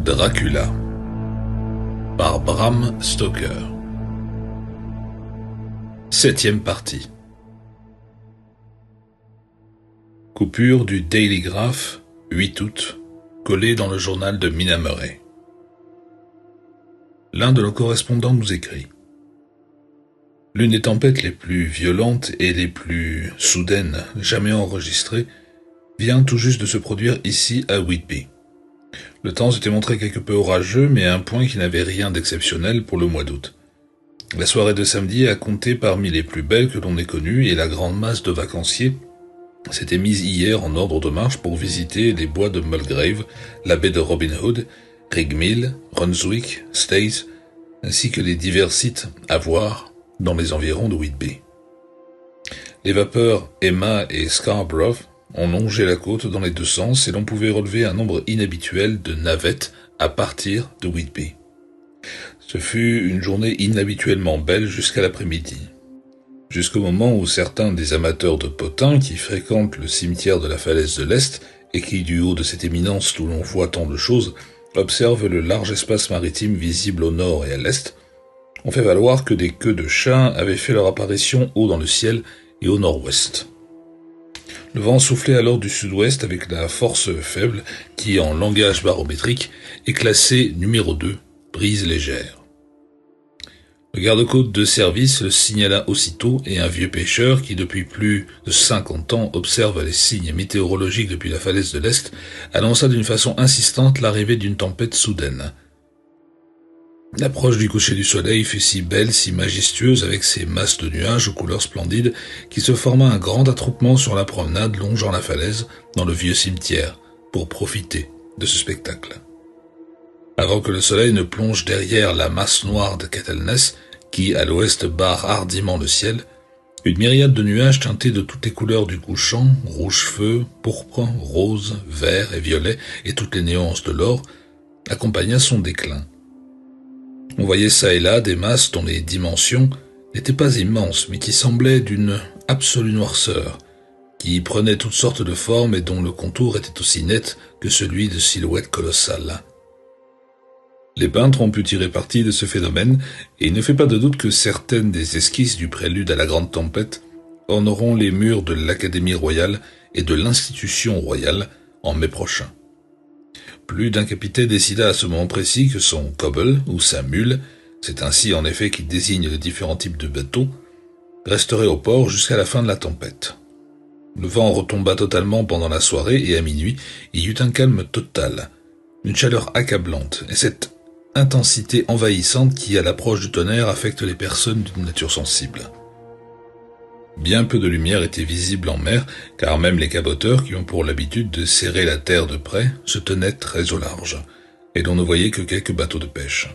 Dracula par Bram Stoker. 7e partie. Coupure du Daily Graph, 8 août, collée dans le journal de Mina Murray. L'un de nos correspondants nous écrit: l'une des tempêtes les plus violentes et les plus soudaines jamais enregistrées vient tout juste de se produire ici à Whitby. Le temps s'était montré quelque peu orageux, mais à un point qui n'avait rien d'exceptionnel pour le mois d'août. La soirée de samedi a compté parmi les plus belles que l'on ait connues, et la grande masse de vacanciers s'était mise hier en ordre de marche pour visiter les bois de Mulgrave, la baie de Robin Hood, Rigmill, Runswick, Staithes, ainsi que les divers sites à voir dans les environs de Whitby. Les vapeurs Emma et Scarborough ont longé la côte dans les deux sens, et l'on pouvait relever un nombre inhabituel de navettes à partir de Whitby. Ce fut une journée inhabituellement belle jusqu'à l'après-midi, jusqu'au moment où certains des amateurs de potins qui fréquentent le cimetière de la falaise de l'Est et qui, du haut de cette éminence où l'on voit tant de choses, observent le large espace maritime visible au nord et à l'est, ont fait valoir que des queues de chat avaient fait leur apparition haut dans le ciel et au nord-ouest. Le vent soufflait alors du sud-ouest avec la force faible qui, en langage barométrique, est classée numéro 2, brise légère. Le garde-côte de service le signala aussitôt, et un vieux pêcheur qui, depuis plus de 50 ans, observe les signes météorologiques depuis la falaise de l'Est, annonça d'une façon insistante l'arrivée d'une tempête soudaine. L'approche du coucher du soleil fut si belle, si majestueuse, avec ses masses de nuages aux couleurs splendides, qu'il se forma un grand attroupement sur la promenade longeant la falaise, dans le vieux cimetière, pour profiter de ce spectacle. Avant que le soleil ne plonge derrière la masse noire de Kettleness, qui, à l'ouest, barre hardiment le ciel, une myriade de nuages teintés de toutes les couleurs du couchant, rouge-feu, pourpre, rose, vert et violet, et toutes les nuances de l'or, accompagna son déclin. On voyait çà et là des masses dont les dimensions n'étaient pas immenses, mais qui semblaient d'une absolue noirceur, qui prenaient toutes sortes de formes et dont le contour était aussi net que celui de silhouettes colossales. Les peintres ont pu tirer parti de ce phénomène, et il ne fait pas de doute que certaines des esquisses du prélude à la grande tempête orneront les murs de l'Académie royale et de l'Institution royale en mai prochain. Plus d'un capitaine décida à ce moment précis que son cobble, ou sa mule, c'est ainsi en effet qu'il désigne les différents types de bateaux, resterait au port jusqu'à la fin de la tempête. Le vent retomba totalement pendant la soirée, et à minuit, il y eut un calme total, une chaleur accablante, et cette intensité envahissante qui, à l'approche du tonnerre, affecte les personnes d'une nature sensible. Bien peu de lumière était visible en mer, car même les caboteurs, qui ont pour l'habitude de serrer la terre de près, se tenaient très au large, et l'on ne voyait que quelques bateaux de pêche.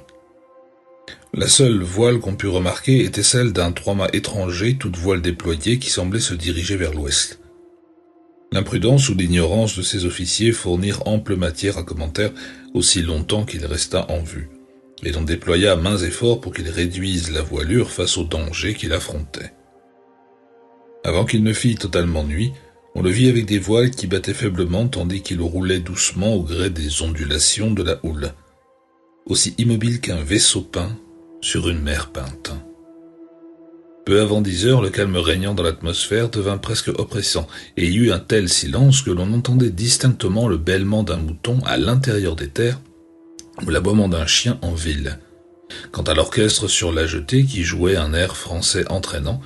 La seule voile qu'on put remarquer était celle d'un trois-mâts étranger, toute voile déployée, qui semblait se diriger vers l'ouest. L'imprudence ou l'ignorance de ces officiers fournirent ample matière à commentaire aussi longtemps qu'il resta en vue, et l'on déploya maints efforts pour qu'il réduise la voilure face aux dangers qu'il affrontait. Avant qu'il ne fît totalement nuit, on le vit avec des voiles qui battaient faiblement tandis qu'il roulait doucement au gré des ondulations de la houle, aussi immobile qu'un vaisseau peint sur une mer peinte. Peu avant 10 heures, le calme régnant dans l'atmosphère devint presque oppressant, et il y eut un tel silence que l'on entendait distinctement le bêlement d'un mouton à l'intérieur des terres ou l'aboiement d'un chien en ville. Quant à l'orchestre sur la jetée qui jouait un air français entraînant,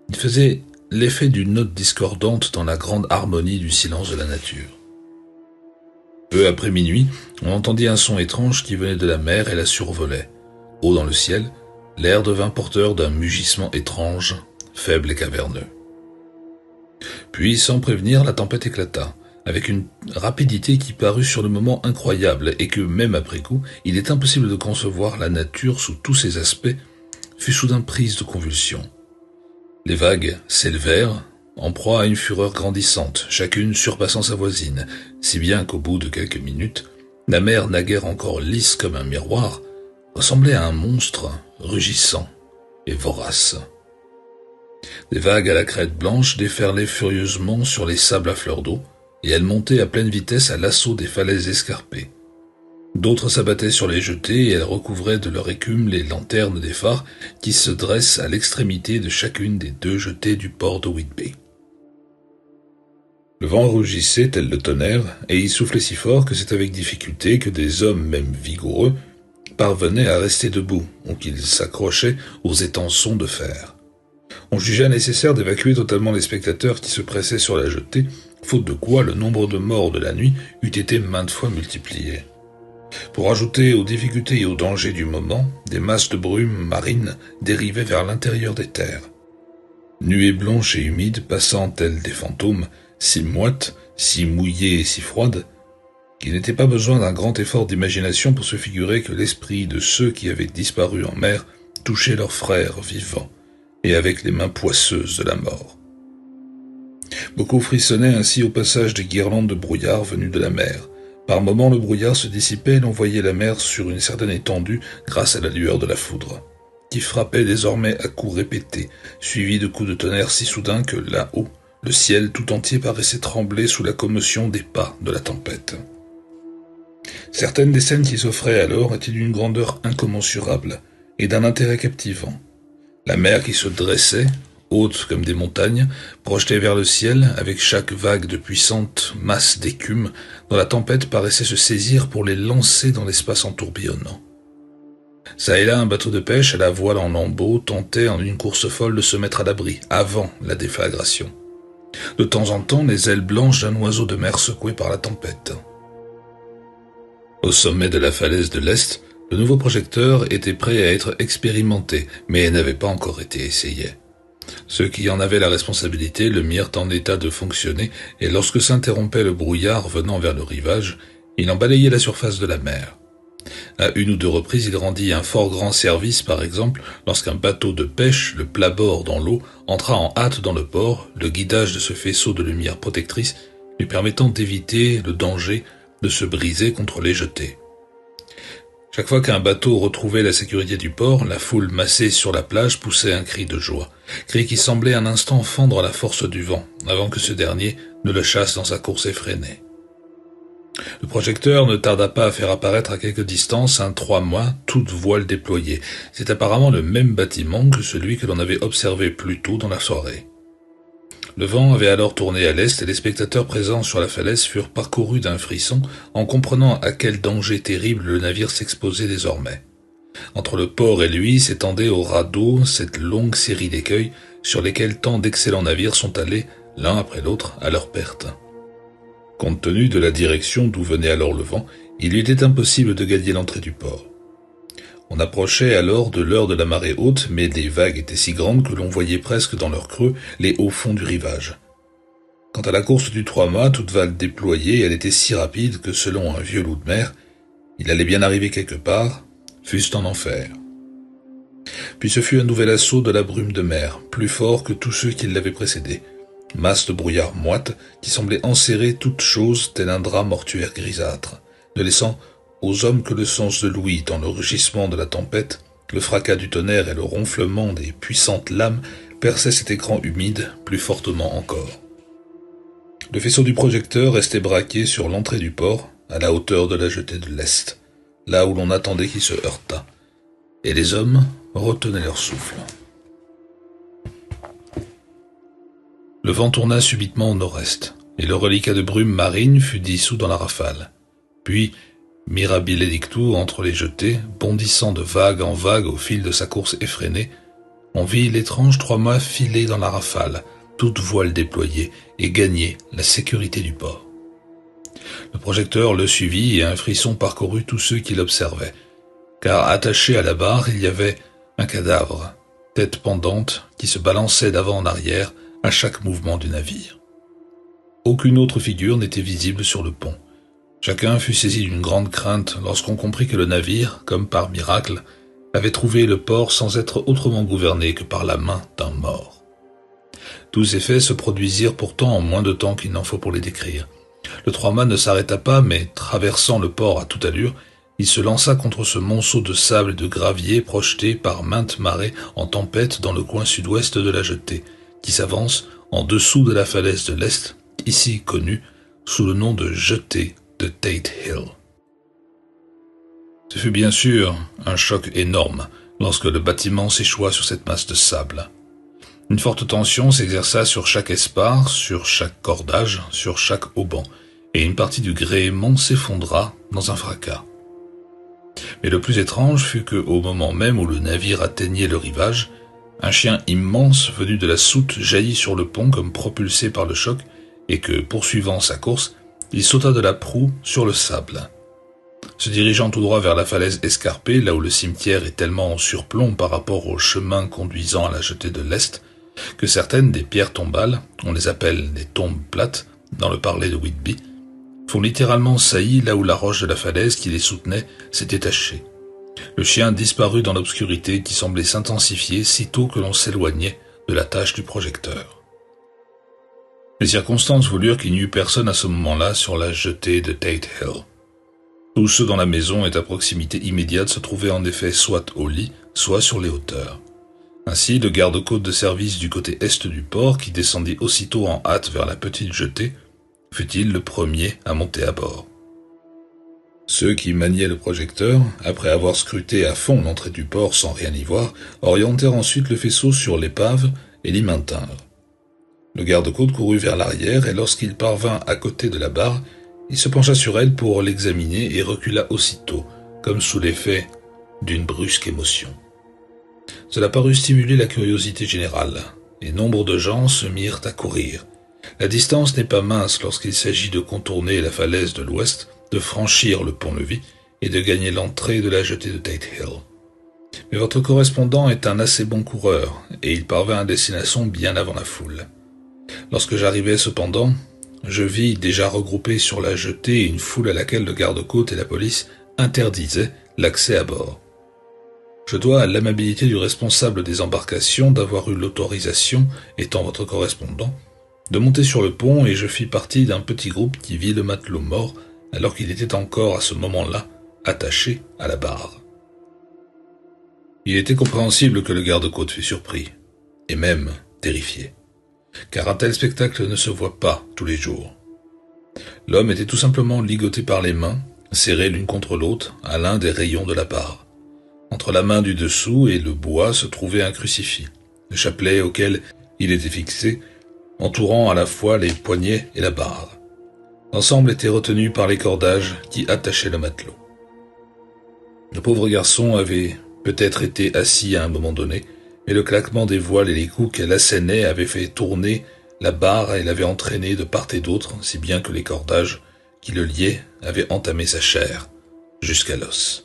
il faisait l'effet d'une note discordante dans la grande harmonie du silence de la nature. Peu après minuit, on entendit un son étrange qui venait de la mer et la survolait. Haut dans le ciel, l'air devint porteur d'un mugissement étrange, faible et caverneux. Puis, sans prévenir, la tempête éclata, avec une rapidité qui parut sur le moment incroyable, et que, même après coup, il est impossible de concevoir la nature sous tous ses aspects, fut soudain prise de convulsions. Les vagues s'élevèrent, en proie à une fureur grandissante, chacune surpassant sa voisine, si bien qu'au bout de quelques minutes, la mer, naguère encore lisse comme un miroir, ressemblait à un monstre rugissant et vorace. Des vagues à la crête blanche déferlaient furieusement sur les sables à fleur d'eau, et elles montaient à pleine vitesse à l'assaut des falaises escarpées. D'autres s'abattaient sur les jetées et elles recouvraient de leur écume les lanternes des phares qui se dressent à l'extrémité de chacune des 2 jetées du port de Whitby. Le vent rugissait tel le tonnerre et il soufflait si fort que c'est avec difficulté que des hommes, même vigoureux, parvenaient à rester debout ou qu'ils s'accrochaient aux étançons de fer. On jugea nécessaire d'évacuer totalement les spectateurs qui se pressaient sur la jetée, faute de quoi le nombre de morts de la nuit eût été maintes fois multiplié. Pour ajouter aux difficultés et aux dangers du moment, des masses de brume marine dérivaient vers l'intérieur des terres. Nuées blanches et humides passant telles des fantômes, si moites, si mouillées et si froides, qu'il n'était pas besoin d'un grand effort d'imagination pour se figurer que l'esprit de ceux qui avaient disparu en mer touchait leurs frères vivants, et avec les mains poisseuses de la mort. Beaucoup frissonnaient ainsi au passage des guirlandes de brouillard venues de la mer. Par moments, le brouillard se dissipait et l'on voyait la mer sur une certaine étendue grâce à la lueur de la foudre, qui frappait désormais à coups répétés, suivis de coups de tonnerre si soudains que là-haut, le ciel tout entier paraissait trembler sous la commotion des pas de la tempête. Certaines des scènes qui s'offraient alors étaient d'une grandeur incommensurable et d'un intérêt captivant. La mer qui se dressait, haute comme des montagnes, projetée vers le ciel, avec chaque vague de puissantes masses d'écume, dont la tempête paraissait se saisir pour les lancer dans l'espace en tourbillonnant. Ça et là, un bateau de pêche à la voile en lambeaux tentait en une course folle de se mettre à l'abri, avant la déflagration. De temps en temps, les ailes blanches d'un oiseau de mer secoué par la tempête. Au sommet de la falaise de l'Est, le nouveau projecteur était prêt à être expérimenté, mais n'avait pas encore été essayé. Ceux qui en avaient la responsabilité le mirent en état de fonctionner, et lorsque s'interrompait le brouillard venant vers le rivage, il en balayait la surface de la mer. À 1 ou 2 reprises, il rendit un fort grand service, par exemple, lorsqu'un bateau de pêche, le plat-bord dans l'eau, entra en hâte dans le port, le guidage de ce faisceau de lumière protectrice lui permettant d'éviter le danger de se briser contre les jetées. Chaque fois qu'un bateau retrouvait la sécurité du port, la foule massée sur la plage poussait un cri de joie, cri qui semblait un instant fendre la force du vent, avant que ce dernier ne le chasse dans sa course effrénée. Le projecteur ne tarda pas à faire apparaître à quelque distance un 3-mâts, toute voile déployée. C'est apparemment le même bâtiment que celui que l'on avait observé plus tôt dans la soirée. Le vent avait alors tourné à l'est et les spectateurs présents sur la falaise furent parcourus d'un frisson en comprenant à quel danger terrible le navire s'exposait désormais. Entre le port et lui s'étendait au radeau cette longue série d'écueils sur lesquels tant d'excellents navires sont allés, l'un après l'autre, à leur perte. Compte tenu de la direction d'où venait alors le vent, il lui était impossible de gagner l'entrée du port. On approchait alors de l'heure de la marée haute, mais les vagues étaient si grandes que l'on voyait presque dans leur creux les hauts fonds du rivage. Quant à la course du 3-mâts, toute vague déployée, elle était si rapide que, selon un vieux loup de mer, il allait bien arriver quelque part, fût-ce en enfer. Puis ce fut un nouvel assaut de la brume de mer, plus fort que tous ceux qui l'avaient précédé. Masse de brouillard moite qui semblait enserrer toute chose tel un drap mortuaire grisâtre, ne laissant aux hommes que le sens de l'ouïe dans le rugissement de la tempête, le fracas du tonnerre et le ronflement des puissantes lames perçaient cet écran humide plus fortement encore. Le faisceau du projecteur restait braqué sur l'entrée du port, à la hauteur de la jetée de l'Est, là où l'on attendait qu'il se heurtât, et les hommes retenaient leur souffle. Le vent tourna subitement au nord-est, et le reliquat de brume marine fut dissous dans la rafale. Puis, mirabile dictu entre les jetées, bondissant de vague en vague au fil de sa course effrénée, on vit l'étrange 3-mâts filer dans la rafale, toute voile déployée, et gagner la sécurité du port. Le projecteur le suivit et un frisson parcourut tous ceux qui l'observaient, car attaché à la barre il y avait un cadavre, tête pendante, qui se balançait d'avant en arrière à chaque mouvement du navire. Aucune autre figure n'était visible sur le pont. Chacun fut saisi d'une grande crainte lorsqu'on comprit que le navire, comme par miracle, avait trouvé le port sans être autrement gouverné que par la main d'un mort. Tous ces faits se produisirent pourtant en moins de temps qu'il n'en faut pour les décrire. Le 3-mâts ne s'arrêta pas, mais, traversant le port à toute allure, il se lança contre ce monceau de sable et de gravier projeté par maintes marées en tempête dans le coin sud-ouest de la jetée, qui s'avance en dessous de la falaise de l'Est, ici connue sous le nom de jetée de Tate Hill. Ce fut bien sûr un choc énorme lorsque le bâtiment s'échoua sur cette masse de sable. Une forte tension s'exerça sur chaque espar, sur chaque cordage, sur chaque auban, et une partie du gréement s'effondra dans un fracas. Mais le plus étrange fut que, au moment même où le navire atteignait le rivage, un chien immense venu de la soute jaillit sur le pont comme propulsé par le choc et que, poursuivant sa course, il sauta de la proue sur le sable. Se dirigeant tout droit vers la falaise escarpée, là où le cimetière est tellement en surplomb par rapport au chemin conduisant à la jetée de l'Est, que certaines des pierres tombales, on les appelle des tombes plates, dans le parler de Whitby, font littéralement saillie là où la roche de la falaise qui les soutenait s'est détachée. Le chien disparut dans l'obscurité qui semblait s'intensifier sitôt que l'on s'éloignait de la tâche du projecteur. Les circonstances voulurent qu'il n'y eût personne à ce moment-là sur la jetée de Tate Hill. Tous ceux dans la maison et à proximité immédiate se trouvaient en effet soit au lit, soit sur les hauteurs. Ainsi, le garde-côte de service du côté est du port, qui descendit aussitôt en hâte vers la petite jetée, fut-il le premier à monter à bord. Ceux qui maniaient le projecteur, après avoir scruté à fond l'entrée du port sans rien y voir, orientèrent ensuite le faisceau sur l'épave et l'y maintinrent. Le garde-côte courut vers l'arrière et lorsqu'il parvint à côté de la barre, il se pencha sur elle pour l'examiner et recula aussitôt, comme sous l'effet d'une brusque émotion. Cela parut stimuler la curiosité générale, et nombre de gens se mirent à courir. La distance n'est pas mince lorsqu'il s'agit de contourner la falaise de l'ouest, de franchir le pont-levis et de gagner l'entrée de la jetée de Tate Hill. Mais votre correspondant est un assez bon coureur, et il parvint à destination bien avant la foule. Lorsque j'arrivai cependant, je vis déjà regroupée sur la jetée une foule à laquelle le garde-côte et la police interdisaient l'accès à bord. Je dois à l'amabilité du responsable des embarcations d'avoir eu l'autorisation, étant votre correspondant, de monter sur le pont et je fis partie d'un petit groupe qui vit le matelot mort alors qu'il était encore à ce moment-là attaché à la barre. Il était compréhensible que le garde-côte fût surpris, et même terrifié, car un tel spectacle ne se voit pas tous les jours. L'homme était tout simplement ligoté par les mains, serré l'une contre l'autre à l'un des rayons de la barre. Entre la main du dessous et le bois se trouvait un crucifix, le chapelet auquel il était fixé, entourant à la fois les poignets et la barre. L'ensemble était retenu par les cordages qui attachaient le matelot. Le pauvre garçon avait peut-être été assis à un moment donné, mais le claquement des voiles et les coups qu'elle assénait avaient fait tourner la barre et l'avaient entraîné de part et d'autre, si bien que les cordages qui le liaient avaient entamé sa chair jusqu'à l'os.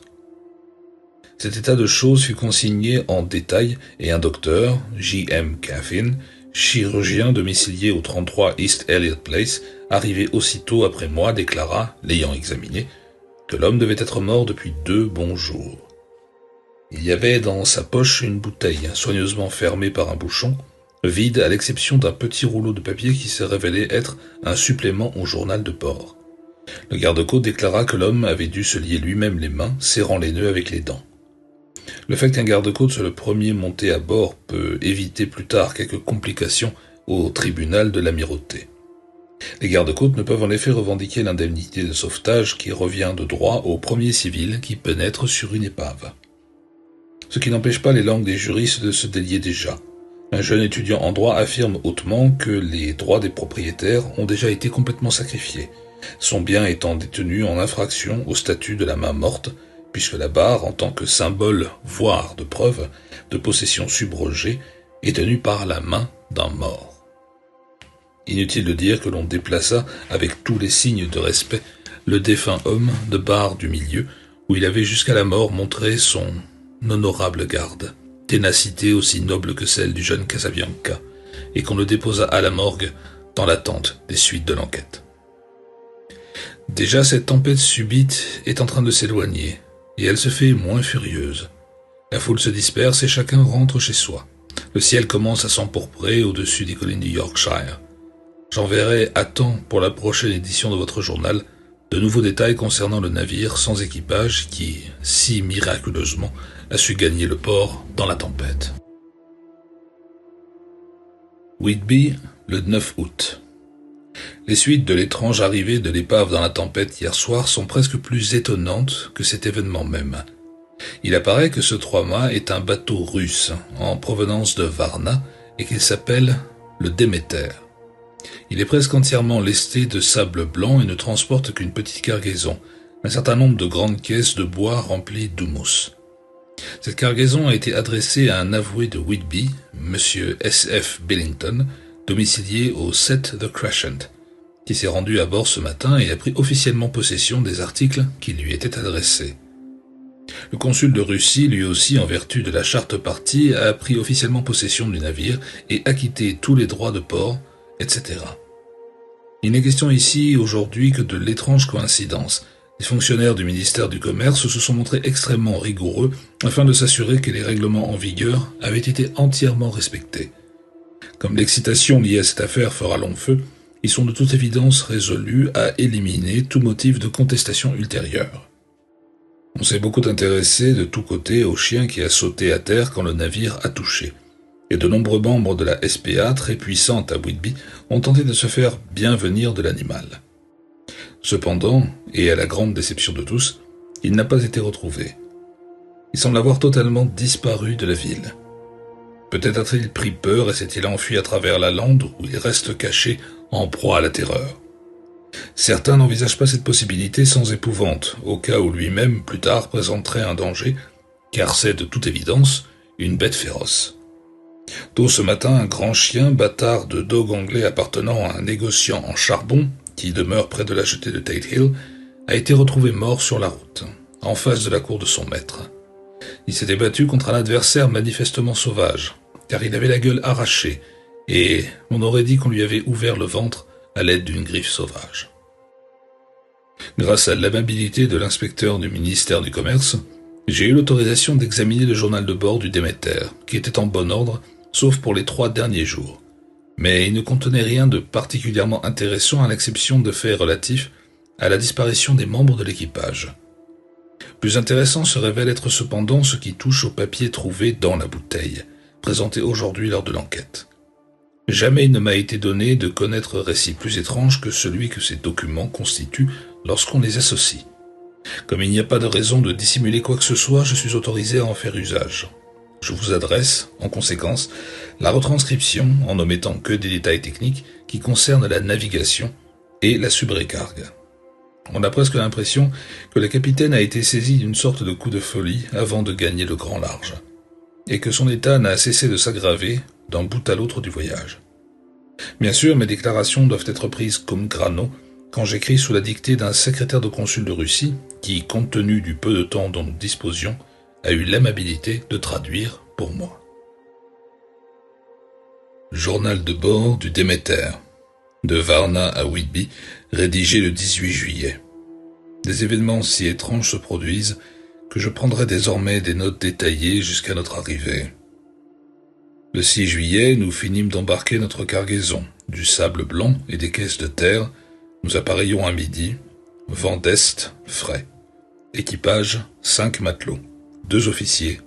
Cet état de choses fut consigné en détail et un docteur, J.M. Caffin, chirurgien domicilié au 33 East Elliot Place, arrivé aussitôt après moi, déclara, l'ayant examiné, que l'homme devait être mort depuis 2 bons jours. Il y avait dans sa poche une bouteille, soigneusement fermée par un bouchon, vide à l'exception d'un petit rouleau de papier qui s'est révélé être un supplément au journal de bord. Le garde-côte déclara que l'homme avait dû se lier lui-même les mains, serrant les nœuds avec les dents. Le fait qu'un garde-côte soit le premier monté à bord peut éviter plus tard quelques complications au tribunal de l'amirauté. Les gardes-côtes ne peuvent en effet revendiquer l'indemnité de sauvetage qui revient de droit au premier civil qui pénètre sur une épave. Ce qui n'empêche pas les langues des juristes de se délier déjà. Un jeune étudiant en droit affirme hautement que les droits des propriétaires ont déjà été complètement sacrifiés, son bien étant détenu en infraction au statut de la main morte, puisque la barre, en tant que symbole, voire de preuve, de possession subrogée, est tenue par la main d'un mort. Inutile de dire que l'on déplaça, avec tous les signes de respect, le défunt homme de barre du milieu, où il avait jusqu'à la mort montré son honorable garde, ténacité aussi noble que celle du jeune Casabianca, et qu'on le déposa à la morgue dans l'attente des suites de l'enquête. Déjà cette tempête subite est en train de s'éloigner, et elle se fait moins furieuse. La foule se disperse et chacun rentre chez soi. Le ciel commence à s'empourprer au-dessus des collines du Yorkshire. J'enverrai à temps pour la prochaine édition de votre journal de nouveaux détails concernant le navire sans équipage qui, si miraculeusement, a su gagner le port dans la tempête. Whitby, le 9 août. Les suites de l'étrange arrivée de l'épave dans la tempête hier soir sont presque plus étonnantes que cet événement même. Il apparaît que ce 3-mâts est un bateau russe en provenance de Varna et qu'il s'appelle le Déméter. Il est presque entièrement lesté de sable blanc et ne transporte qu'une petite cargaison, un certain nombre de grandes caisses de bois remplies d'houmous. Cette cargaison a été adressée à un avoué de Whitby, M. S.F. Billington, domicilié au 7 The Crescent, qui s'est rendu à bord ce matin et a pris officiellement possession des articles qui lui étaient adressés. Le consul de Russie, lui aussi, en vertu de la charte partie, a pris officiellement possession du navire et acquitté tous les droits de port, etc. Il n'est question ici, aujourd'hui, que de l'étrange coïncidence. Les fonctionnaires du ministère du Commerce se sont montrés extrêmement rigoureux afin de s'assurer que les règlements en vigueur avaient été entièrement respectés. Comme l'excitation liée à cette affaire fera long feu, ils sont de toute évidence résolus à éliminer tout motif de contestation ultérieure. On s'est beaucoup intéressé de tous côtés au chien qui a sauté à terre quand le navire a touché, et de nombreux membres de la SPA, très puissante à Whitby, ont tenté de se faire bien venir de l'animal. Cependant, et à la grande déception de tous, il n'a pas été retrouvé. Il semble avoir totalement disparu de la ville. Peut-être a-t-il pris peur et s'est-il enfui à travers la lande où il reste caché en proie à la terreur. Certains n'envisagent pas cette possibilité sans épouvante, au cas où lui-même, plus tard, présenterait un danger, car c'est, de toute évidence, une bête féroce. Tôt ce matin, un grand chien, bâtard de dog anglais appartenant à un négociant en charbon, qui demeure près de la jetée de Tate Hill, a été retrouvé mort sur la route, en face de la cour de son maître. Il s'était battu contre un adversaire manifestement sauvage, car il avait la gueule arrachée, et on aurait dit qu'on lui avait ouvert le ventre à l'aide d'une griffe sauvage. Grâce à l'amabilité de l'inspecteur du ministère du Commerce, j'ai eu l'autorisation d'examiner le journal de bord du Déméter, qui était en bon ordre, sauf pour les 3 derniers jours. Mais il ne contenait rien de particulièrement intéressant à l'exception de faits relatifs à la disparition des membres de l'équipage. Plus intéressant se révèle être cependant ce qui touche au papier trouvé dans la bouteille, présenté aujourd'hui lors de l'enquête. Jamais il ne m'a été donné de connaître récit plus étrange que celui que ces documents constituent lorsqu'on les associe. Comme il n'y a pas de raison de dissimuler quoi que ce soit, je suis autorisé à en faire usage. Je vous adresse, en conséquence, la retranscription, en n'omettant que des détails techniques qui concernent la navigation et la subrécargue. On a presque l'impression que le capitaine a été saisi d'une sorte de coup de folie avant de gagner le grand large, et que son état n'a cessé de s'aggraver d'un bout à l'autre du voyage. Bien sûr, mes déclarations doivent être prises comme grano quand j'écris sous la dictée d'un secrétaire de consul de Russie qui, compte tenu du peu de temps dont nous disposions, a eu l'amabilité de traduire pour moi. Journal de bord du Déméter, de Varna à Whitby, rédigé le 18 juillet. Des événements si étranges se produisent que je prendrai désormais des notes détaillées jusqu'à notre arrivée. Le 6 juillet, nous finîmes d'embarquer notre cargaison, du sable blanc et des caisses de terre. Nous appareillons à midi, vent d'est, frais. Équipage, 5 matelots, 2 officiers,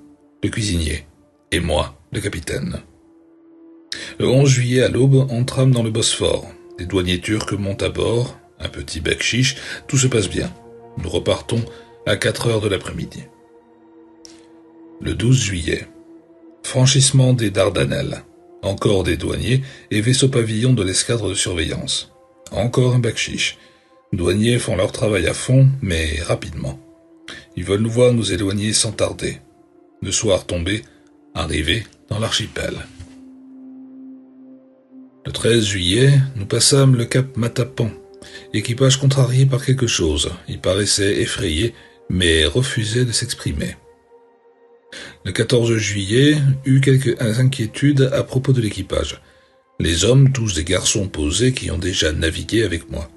le cuisinier, et moi, le capitaine. Le 11 juillet à l'aube, entrâmes dans le Bosphore. Des douaniers turcs montent à bord, un petit bec-chiche, tout se passe bien. Nous repartons à 4 heures de l'après-midi. Le 12 juillet, franchissement des Dardanelles. Encore des douaniers et vaisseau pavillon de l'escadre de surveillance. Encore un bec-chiche. Douaniers font leur travail à fond, mais rapidement. Ils veulent nous voir nous éloigner sans tarder. Le soir tombé, arrivé dans l'archipel. Le 13 juillet, nous passâmes le cap Matapan. Équipage contrarié par quelque chose. Il paraissait effrayé, mais refusait de s'exprimer. Le 14 juillet, eut quelques inquiétudes à propos de l'équipage. Les hommes, tous des garçons posés qui ont déjà navigué avec moi.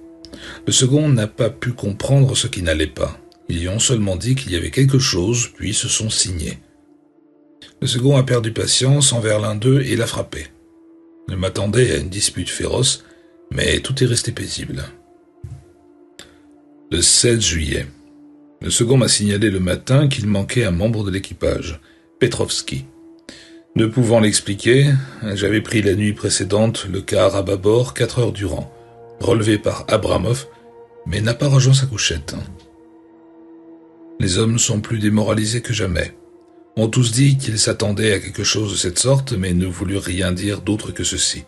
Le second n'a pas pu comprendre ce qui n'allait pas. Ils lui ont seulement dit qu'il y avait quelque chose, puis se sont signés. Le second a perdu patience envers l'un d'eux et l'a frappé. Il m'attendait à une dispute féroce, mais tout est resté paisible. Le 16 juillet. Le second m'a signalé le matin qu'il manquait un membre de l'équipage, Petrovski. Ne pouvant l'expliquer, j'avais pris la nuit précédente le quart à bâbord 4 heures durant, relevé par Abramov, mais n'a pas rejoint sa couchette. Les hommes sont plus démoralisés que jamais. Ont tous dit qu'ils s'attendaient à quelque chose de cette sorte, mais ne voulurent rien dire d'autre que ceci.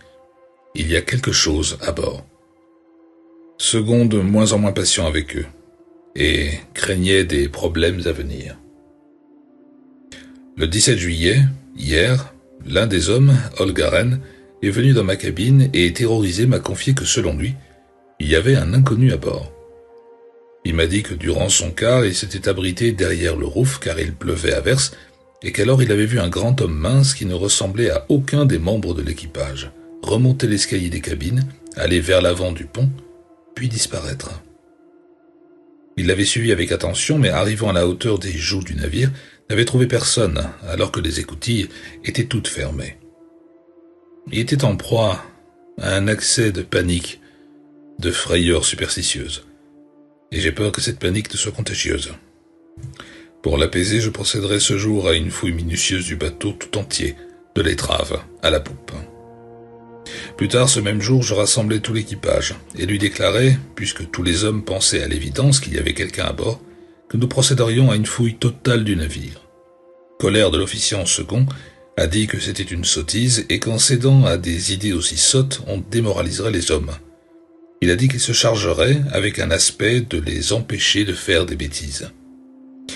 Il y a quelque chose à bord. Second de moins en moins patient avec eux, et craignait des problèmes à venir. Le 17 juillet, hier, l'un des hommes, Olgaren, est venu dans ma cabine et terrorisé m'a confié que selon lui, il y avait un inconnu à bord. Il m'a dit que durant son quart, il s'était abrité derrière le roof car il pleuvait à verse et qu'alors il avait vu un grand homme mince qui ne ressemblait à aucun des membres de l'équipage remonter l'escalier des cabines, aller vers l'avant du pont, puis disparaître. Il l'avait suivi avec attention, mais arrivant à la hauteur des joues du navire, n'avait trouvé personne, alors que les écoutilles étaient toutes fermées. Il était en proie à un accès de panique, de frayeur superstitieuse, et j'ai peur que cette panique ne soit contagieuse. Pour l'apaiser, je procéderai ce jour à une fouille minutieuse du bateau tout entier, de l'étrave à la poupe. Plus tard, ce même jour, je rassemblai tout l'équipage et lui déclarai, puisque tous les hommes pensaient à l'évidence qu'il y avait quelqu'un à bord, que nous procéderions à une fouille totale du navire. Colère de l'officier en second a dit que c'était une sottise et qu'en cédant à des idées aussi sottes, on démoraliserait les hommes. Il a dit qu'il se chargerait, avec un aspect, de les empêcher de faire des bêtises.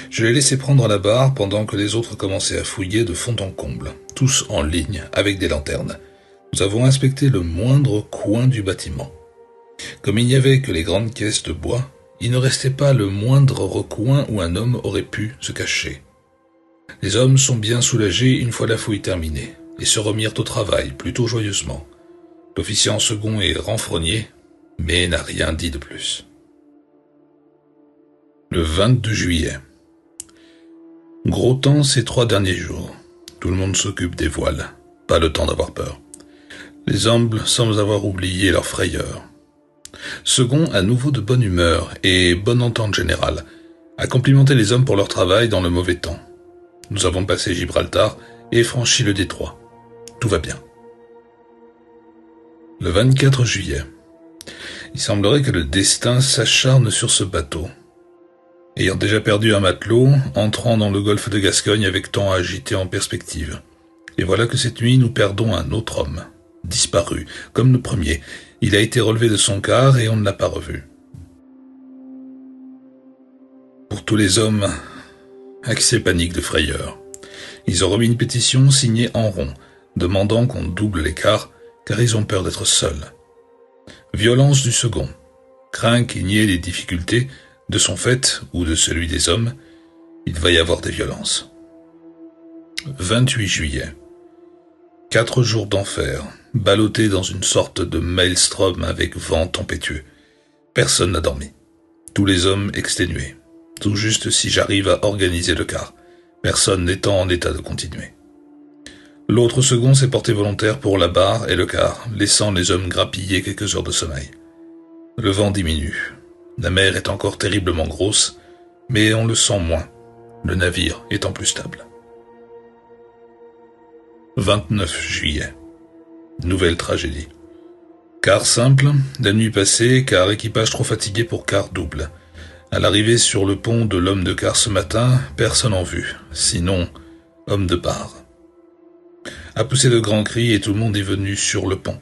Je l'ai laissé prendre la barre pendant que les autres commençaient à fouiller de fond en comble, tous en ligne, avec des lanternes. Nous avons inspecté le moindre coin du bâtiment. Comme il n'y avait que les grandes caisses de bois, il ne restait pas le moindre recoin où un homme aurait pu se cacher. Les hommes sont bien soulagés une fois la fouille terminée, et se remirent au travail plutôt joyeusement. L'officier en second est renfrogné, mais n'a rien dit de plus. Le 22 juillet. Gros temps ces 3 derniers jours. Tout le monde s'occupe des voiles. Pas le temps d'avoir peur. Les hommes semblent avoir oublié leur frayeur. Second, à nouveau de bonne humeur et bonne entente générale, a complimenté les hommes pour leur travail dans le mauvais temps. Nous avons passé Gibraltar et franchi le détroit. Tout va bien. Le 24 juillet. Il semblerait que le destin s'acharne sur ce bateau. Ayant déjà perdu un matelot, entrant dans le golfe de Gascogne avec temps agité en perspective. Et voilà que cette nuit nous perdons un autre homme. Disparu, comme le premier. Il a été relevé de son quart et on ne l'a pas revu. Pour tous les hommes, accès panique de frayeur. Ils ont remis une pétition signée en rond, demandant qu'on double l'écart, car ils ont peur d'être seuls. Violence du second. Craint qu'il n'y ait des difficultés, de son fait ou de celui des hommes, il va y avoir des violences. 28 juillet. 4 jours d'enfer, ballottés dans une sorte de maelstrom avec vent tempétueux. Personne n'a dormi. Tous les hommes exténués. Tout juste si j'arrive à organiser le quart, personne n'étant en état de continuer. L'autre second s'est porté volontaire pour la barre et le quart, laissant les hommes grappiller quelques heures de sommeil. Le vent diminue. La mer est encore terriblement grosse, mais on le sent moins, le navire étant plus stable. 29 juillet. Nouvelle tragédie. Quart simple, la nuit passée, car équipage trop fatigué pour quart double. À l'arrivée sur le pont de l'homme de quart ce matin, personne en vue, sinon homme de barre. A poussé de grands cris et tout le monde est venu sur le pont.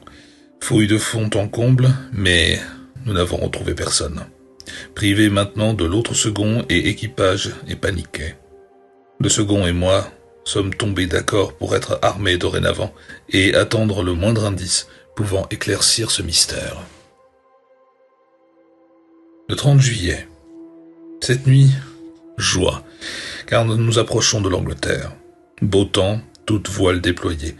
Fouille de fond en comble, mais nous n'avons retrouvé personne. Privé maintenant de l'autre second et équipage est paniqué. Le second et moi sommes tombés d'accord pour être armés dorénavant et attendre le moindre indice pouvant éclaircir ce mystère. Le 30 juillet. Cette nuit, joie, car nous nous approchons de l'Angleterre. Beau temps, toute voile déployée.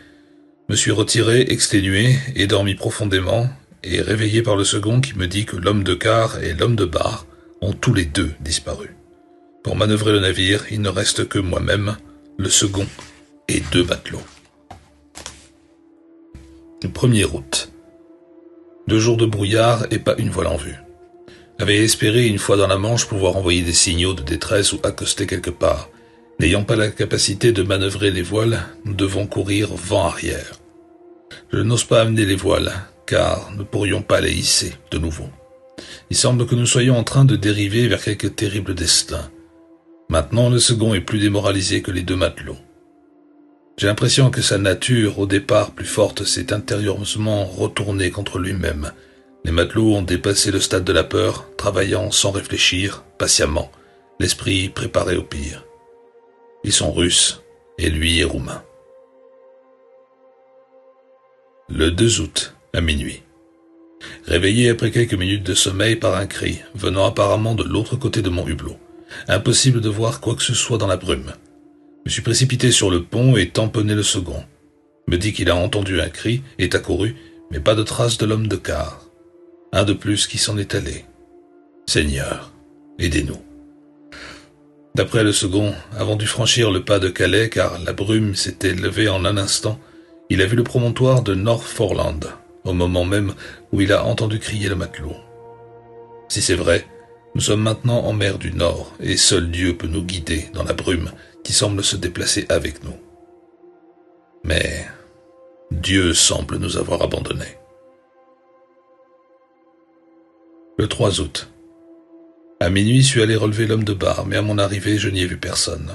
Me suis retiré, exténué, et dormi profondément, et réveillé par le second qui me dit que l'homme de quart et l'homme de barre ont tous les deux disparu. Pour manœuvrer le navire, il ne reste que moi-même, le second et 2 matelots. Le 1er août. 2 jours de brouillard et pas une voile en vue. Avait espéré une fois dans la Manche pouvoir envoyer des signaux de détresse ou accoster quelque part. N'ayant pas la capacité de manœuvrer les voiles, nous devons courir vent arrière. Je n'ose pas amener les voiles, car ne pourrions pas les hisser de nouveau. Il semble que nous soyons en train de dériver vers quelque terrible destin. Maintenant, le second est plus démoralisé que les deux matelots. J'ai l'impression que sa nature, au départ plus forte, s'est intérieurement retournée contre lui-même. Les matelots ont dépassé le stade de la peur, travaillant sans réfléchir, patiemment, l'esprit préparé au pire. Ils sont russes, et lui est roumain. Le 2 août, à minuit. Réveillé après quelques minutes de sommeil par un cri, venant apparemment de l'autre côté de mon hublot. Impossible de voir quoi que ce soit dans la brume. Je me suis précipité sur le pont et tamponné le second. Me dit qu'il a entendu un cri, est accouru, mais pas de trace de l'homme de quart. Un de plus qui s'en est allé. Seigneur, aidez-nous. D'après le second, avant dû franchir le pas de Calais, car la brume s'était levée en un instant, il a vu le promontoire de Northforeland, au moment même où il a entendu crier le matelot. Si c'est vrai, nous sommes maintenant en mer du Nord, et seul Dieu peut nous guider dans la brume qui semble se déplacer avec nous. Mais Dieu semble nous avoir abandonnés. Le 3 août. À minuit, je suis allé relever l'homme de bar, mais à mon arrivée, je n'y ai vu personne.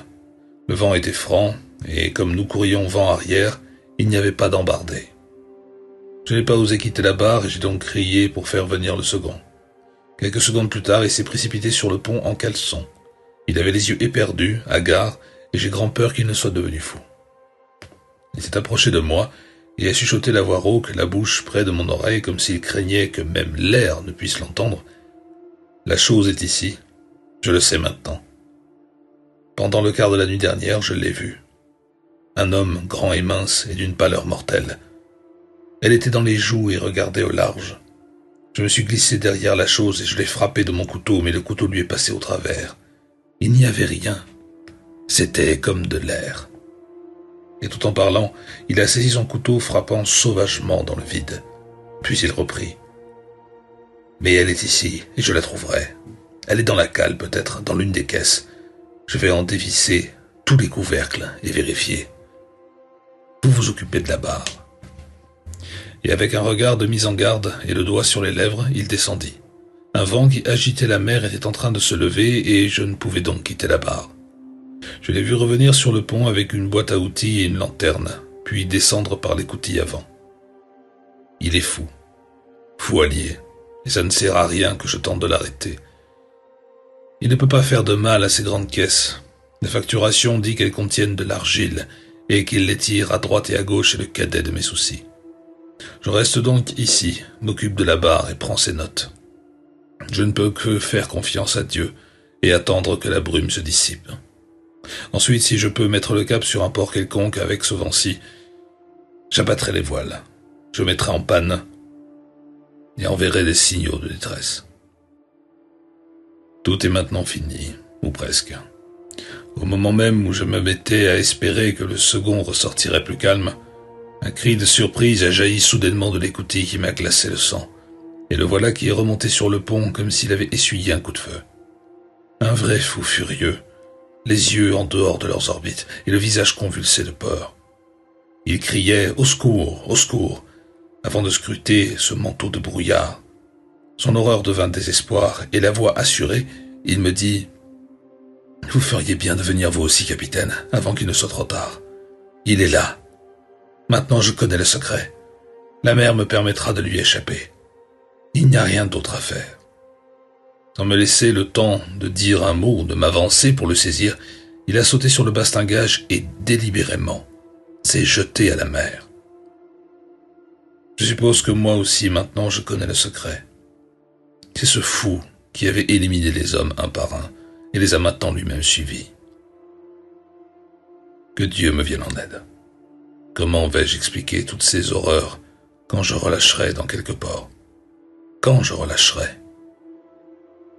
Le vent était franc, et comme nous courions vent arrière, il n'y avait pas d'embardé. Je n'ai pas osé quitter la barre et j'ai donc crié pour faire venir le second. Quelques secondes plus tard, il s'est précipité sur le pont en caleçon. Il avait les yeux éperdus, hagards, et j'ai grand peur qu'il ne soit devenu fou. Il s'est approché de moi et a chuchoté la voix rauque, la bouche près de mon oreille, comme s'il craignait que même l'air ne puisse l'entendre. La chose est ici, je le sais maintenant. Pendant le quart de la nuit dernière, je l'ai vue. Un homme grand et mince et d'une pâleur mortelle. Elle était dans les joues et regardait au large. Je me suis glissé derrière la chose et je l'ai frappé de mon couteau, mais le couteau lui est passé au travers. Il n'y avait rien. C'était comme de l'air. Et tout en parlant, il a saisi son couteau, frappant sauvagement dans le vide. Puis il reprit. Mais elle est ici, et je la trouverai. Elle est dans la cale, peut-être, dans l'une des caisses. Je vais en dévisser tous les couvercles et vérifier. Vous vous occupez de la barre. Et avec un regard de mise en garde et le doigt sur les lèvres, il descendit. Un vent qui agitait la mer était en train de se lever et je ne pouvais donc quitter la barre. Je l'ai vu revenir sur le pont avec une boîte à outils et une lanterne, puis descendre par l'écoutille avant. Il est fou. Fou allié, et ça ne sert à rien que je tente de l'arrêter. Il ne peut pas faire de mal à ces grandes caisses. La facturation dit qu'elles contiennent de l'argile et qu'il les tire à droite et à gauche est le cadet de mes soucis. Je reste donc ici, m'occupe de la barre et prends ses notes. Je ne peux que faire confiance à Dieu et attendre que la brume se dissipe. Ensuite, si je peux mettre le cap sur un port quelconque avec ce vent-ci, j'abattrai les voiles, je mettrai en panne et enverrai des signaux de détresse. Tout est maintenant fini, ou presque. Au moment même où je me mettais à espérer que le second ressortirait plus calme, un cri de surprise a jailli soudainement de l'écoutille qui m'a glacé le sang, et le voilà qui est remonté sur le pont comme s'il avait essuyé un coup de feu. Un vrai fou furieux, les yeux en dehors de leurs orbites et le visage convulsé de peur. Il criait « Au secours, au secours !» avant de scruter ce manteau de brouillard. Son horreur devint désespoir, et la voix assurée, il me dit « Vous feriez bien de venir vous aussi, capitaine, avant qu'il ne soit trop tard. Il est là. Maintenant je connais le secret. La mer me permettra de lui échapper. Il n'y a rien d'autre à faire. » Sans me laisser le temps de dire un mot ou de m'avancer pour le saisir, il a sauté sur le bastingage et délibérément s'est jeté à la mer. Je suppose que moi aussi maintenant je connais le secret. C'est ce fou qui avait éliminé les hommes un par un et les a maintenant lui-même suivis. Que Dieu me vienne en aide. Comment vais-je expliquer toutes ces horreurs quand je relâcherai dans quelque port? Quand je relâcherai?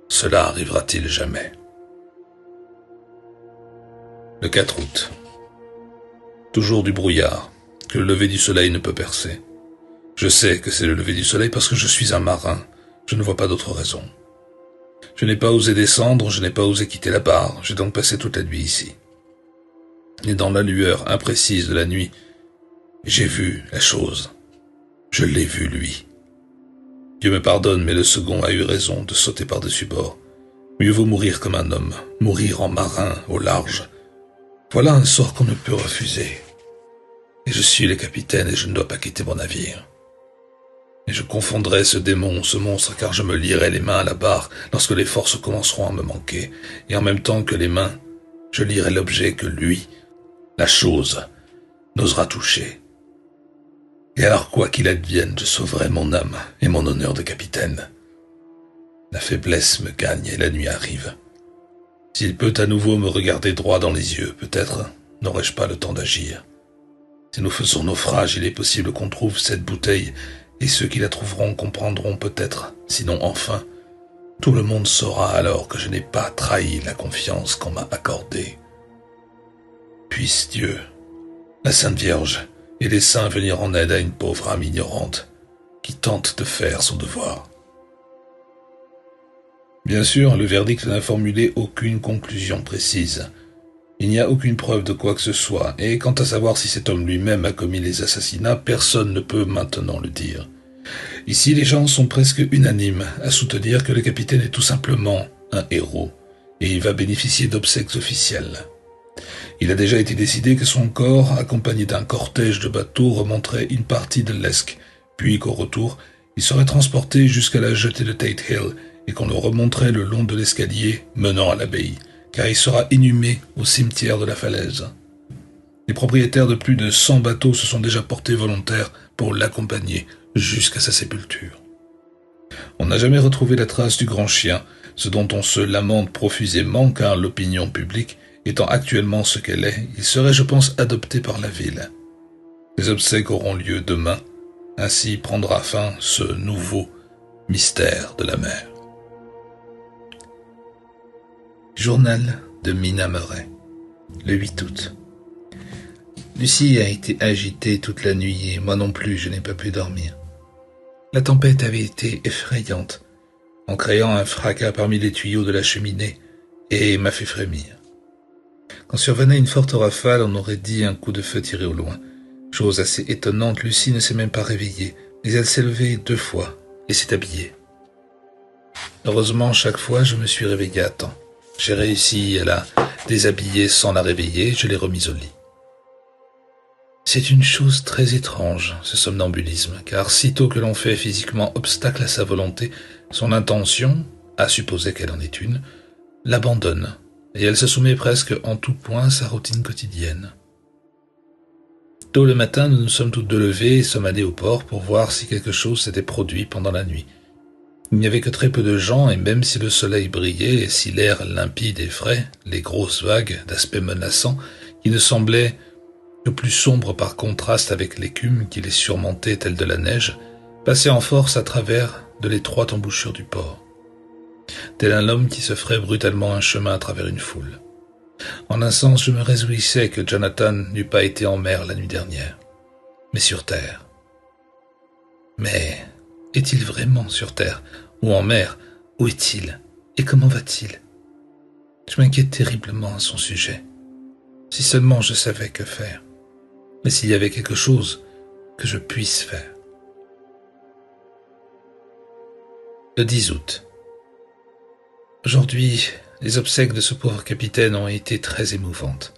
Cela arrivera-t-il jamais? Le 4 août. Toujours du brouillard, que le lever du soleil ne peut percer. Je sais que c'est le lever du soleil parce que je suis un marin, je ne vois pas d'autre raison. Je n'ai pas osé descendre, je n'ai pas osé quitter la barre, j'ai donc passé toute la nuit ici. Et dans la lueur imprécise de la nuit, j'ai vu la chose. Je l'ai vu, lui. Dieu me pardonne, mais le second a eu raison de sauter par-dessus bord. Mieux vaut mourir comme un homme, mourir en marin, au large. Voilà un sort qu'on ne peut refuser. Et je suis le capitaine et je ne dois pas quitter mon navire. Et je confondrai ce démon, ce monstre, car je me lierai les mains à la barre lorsque les forces commenceront à me manquer, et en même temps que les mains, je lierai l'objet que lui, la chose, n'osera toucher. Et alors quoi qu'il advienne, je sauverai mon âme et mon honneur de capitaine. La faiblesse me gagne et la nuit arrive. S'il peut à nouveau me regarder droit dans les yeux, peut-être n'aurai-je pas le temps d'agir. Si nous faisons naufrage, il est possible qu'on trouve cette bouteille, et ceux qui la trouveront comprendront peut-être, sinon enfin, tout le monde saura alors que je n'ai pas trahi la confiance qu'on m'a accordée. Puisse Dieu, la Sainte Vierge et les saints venir en aide à une pauvre âme ignorante qui tente de faire son devoir. Bien sûr, le verdict n'a formulé aucune conclusion précise. Il n'y a aucune preuve de quoi que ce soit, et quant à savoir si cet homme lui-même a commis les assassinats, personne ne peut maintenant le dire. Ici, les gens sont presque unanimes à soutenir que le capitaine est tout simplement un héros, et il va bénéficier d'obsèques officielles. Il a déjà été décidé que son corps, accompagné d'un cortège de bateaux, remonterait une partie de l'Esk, puis qu'au retour, il serait transporté jusqu'à la jetée de Tate Hill, et qu'on le remonterait le long de l'escalier menant à l'abbaye, car il sera inhumé au cimetière de la falaise. Les propriétaires de plus de 100 bateaux se sont déjà portés volontaires pour l'accompagner jusqu'à sa sépulture. On n'a jamais retrouvé la trace du grand chien, ce dont on se lamente profusément car l'opinion publique étant actuellement ce qu'elle est, il serait, je pense, adopté par la ville. Les obsèques auront lieu demain, ainsi prendra fin ce nouveau mystère de la mer. Journal de Mina Murray, le 8 août. Lucie a été agitée toute la nuit et moi non plus je n'ai pas pu dormir. La tempête avait été effrayante, en créant un fracas parmi les tuyaux de la cheminée et m'a fait frémir. Quand survenait une forte rafale, on aurait dit un coup de feu tiré au loin. Chose assez étonnante, Lucie ne s'est même pas réveillée, mais elle s'est levée 2 fois et s'est habillée. Heureusement, chaque fois, je me suis réveillé à temps. J'ai réussi à la déshabiller sans la réveiller, je l'ai remise au lit. C'est une chose très étrange, ce somnambulisme, car sitôt que l'on fait physiquement obstacle à sa volonté, son intention, à supposer qu'elle en est une, l'abandonne, et elle se soumet presque en tout point à sa routine quotidienne. Tôt le matin, nous nous sommes toutes deux levées et sommes allés au port pour voir si quelque chose s'était produit pendant la nuit. Il n'y avait que très peu de gens, et même si le soleil brillait et si l'air limpide et frais, les grosses vagues, d'aspect menaçant, qui ne semblaient que plus sombres par contraste avec l'écume qui les surmontait telle de la neige, passaient en force à travers de l'étroite embouchure du port. Tel un homme qui se ferait brutalement un chemin à travers une foule. En un sens, je me réjouissais que Jonathan n'eût pas été en mer la nuit dernière, mais sur terre. Mais est-il vraiment sur terre ou en mer? Où est-il et comment va-t-il? Je m'inquiète terriblement à son sujet. Si seulement je savais que faire, mais s'il y avait quelque chose que je puisse faire. Le 10 août. Aujourd'hui, les obsèques de ce pauvre capitaine ont été très émouvantes.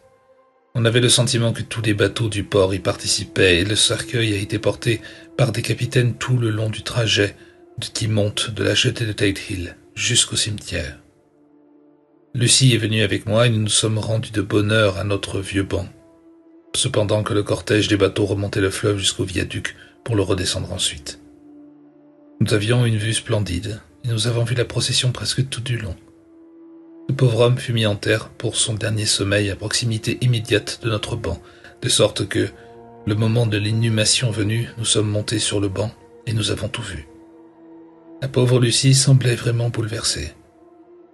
On avait le sentiment que tous les bateaux du port y participaient et le cercueil a été porté par des capitaines tout le long du trajet qui monte de la jetée de Tate Hill jusqu'au cimetière. Lucie est venue avec moi et nous nous sommes rendus de bonne heure à notre vieux banc, cependant que le cortège des bateaux remontait le fleuve jusqu'au viaduc pour le redescendre ensuite. Nous avions une vue splendide et nous avons vu la procession presque tout du long. Le pauvre homme fut mis en terre pour son dernier sommeil à proximité immédiate de notre banc, de sorte que, le moment de l'inhumation venu, nous sommes montés sur le banc et nous avons tout vu. La pauvre Lucie semblait vraiment bouleversée.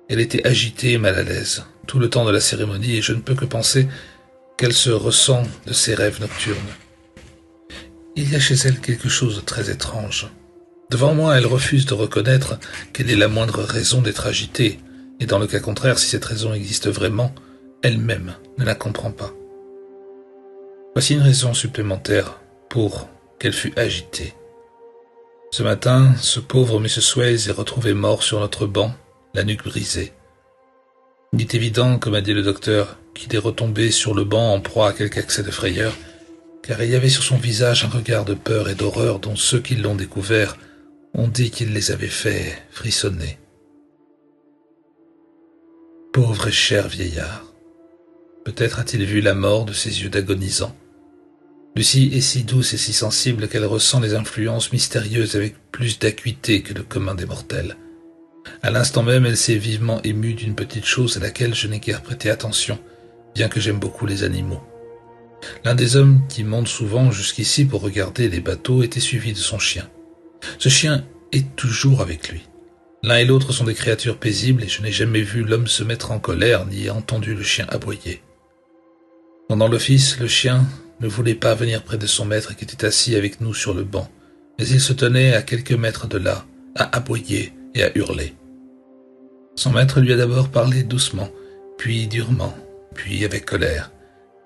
Elle était agitée et mal à l'aise tout le temps de la cérémonie et je ne peux que penser qu'elle se ressent de ses rêves nocturnes. Il y a chez elle quelque chose de très étrange. Devant moi, elle refuse de reconnaître qu'elle ait la moindre raison d'être agitée, et dans le cas contraire, si cette raison existe vraiment, elle-même ne la comprend pas. Voici une raison supplémentaire pour qu'elle fût agitée. Ce matin, ce pauvre M. Swayze est retrouvé mort sur notre banc, la nuque brisée. Il est évident, comme a dit le docteur, qu'il est retombé sur le banc en proie à quelque accès de frayeur, car il y avait sur son visage un regard de peur et d'horreur dont ceux qui l'ont découvert ont dit qu'il les avait fait frissonner. Pauvre et cher vieillard. Peut-être a-t-il vu la mort de ses yeux d'agonisant. Lucie est si douce et si sensible qu'elle ressent les influences mystérieuses avec plus d'acuité que le commun des mortels. À l'instant même, elle s'est vivement émue d'une petite chose à laquelle je n'ai guère prêté attention, bien que j'aime beaucoup les animaux. L'un des hommes qui monte souvent jusqu'ici pour regarder les bateaux était suivi de son chien. Ce chien est toujours avec lui. L'un et l'autre sont des créatures paisibles et je n'ai jamais vu l'homme se mettre en colère ni entendu le chien aboyer. Pendant l'office, le chien ne voulait pas venir près de son maître qui était assis avec nous sur le banc, mais il se tenait à quelques mètres de là, à aboyer et à hurler. Son maître lui a d'abord parlé doucement, puis durement, puis avec colère,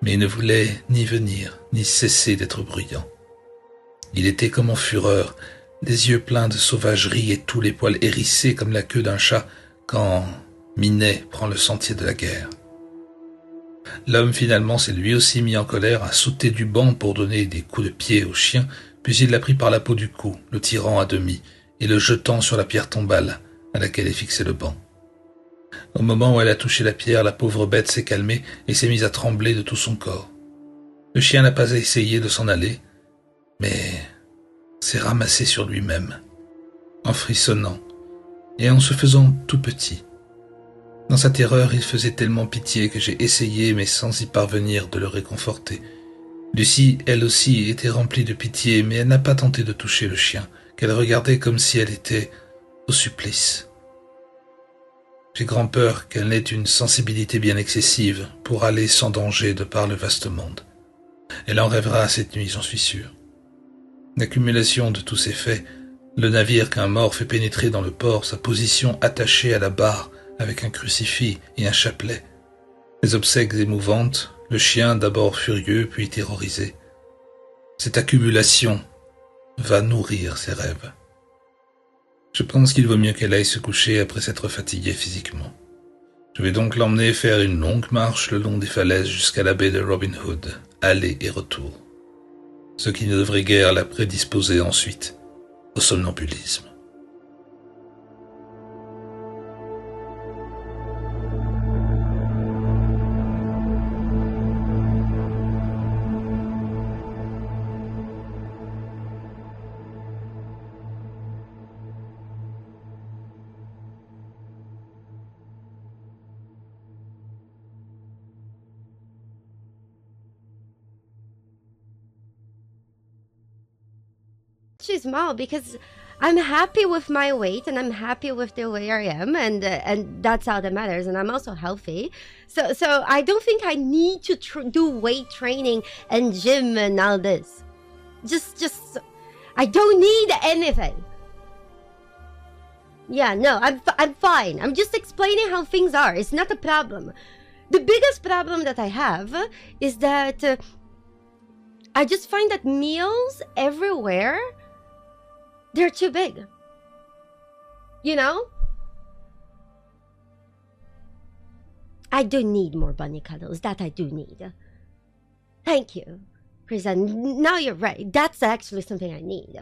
mais il ne voulait ni venir, ni cesser d'être bruyant. Il était comme en fureur, des yeux pleins de sauvagerie et tous les poils hérissés comme la queue d'un chat quand Minet prend le sentier de la guerre. L'homme finalement s'est lui aussi mis en colère, a sauté du banc pour donner des coups de pied au chien, puis il l'a pris par la peau du cou, le tirant à demi et le jetant sur la pierre tombale à laquelle est fixé le banc. Au moment où elle a touché la pierre, la pauvre bête s'est calmée et s'est mise à trembler de tout son corps. Le chien n'a pas essayé de s'en aller, mais s'est ramassé sur lui-même, en frissonnant et en se faisant tout petit. Dans sa terreur, il faisait tellement pitié que j'ai essayé, mais sans y parvenir, de le réconforter. Lucie, elle aussi, était remplie de pitié, mais elle n'a pas tenté de toucher le chien, qu'elle regardait comme si elle était au supplice. J'ai grand peur qu'elle n'ait une sensibilité bien excessive pour aller sans danger de par le vaste monde. Elle en rêvera cette nuit, j'en suis sûr. L'accumulation de tous ces faits, le navire qu'un mort fait pénétrer dans le port, sa position attachée à la barre avec un crucifix et un chapelet, les obsèques émouvantes, le chien d'abord furieux puis terrorisé. Cette accumulation va nourrir ses rêves. Je pense qu'il vaut mieux qu'elle aille se coucher après s'être fatiguée physiquement. Je vais donc l'emmener faire une longue marche le long des falaises jusqu'à la baie de Robin Hood, aller et retour. Ce qui ne devrait guère la prédisposer ensuite au somnambulisme. She's small because I'm happy with my weight and I'm happy with the way I am, and that's all that matters. And I'm also healthy, so I don't think I need to do weight training and gym and all this. Just I don't need anything. Yeah, no, I'm fine. I'm just explaining how things are. It's not a problem. The biggest problem that I have is that I just find that meals everywhere, they're too big. You know? I do need more bunny cuddles. That I do need. Thank you, Krista. Now you're right. That's actually something I need.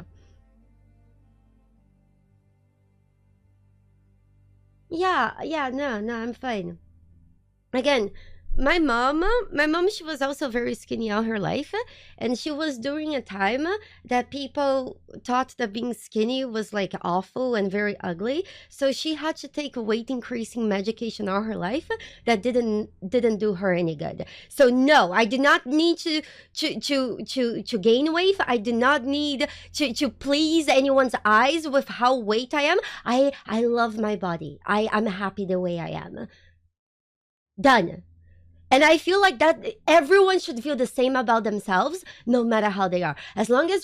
Yeah, no, I'm fine. Again, my mom, she was also very skinny all her life, and she was during a time that people thought that being skinny was like awful and very ugly. So she had to take a weight increasing medication all her life that didn't do her any good. So no, I do not need to gain weight. I do not need to please anyone's eyes with how weight I am. I love my body. I'm happy the way I am. Done. And I feel like that everyone should feel the same about themselves, no matter how they are. As long as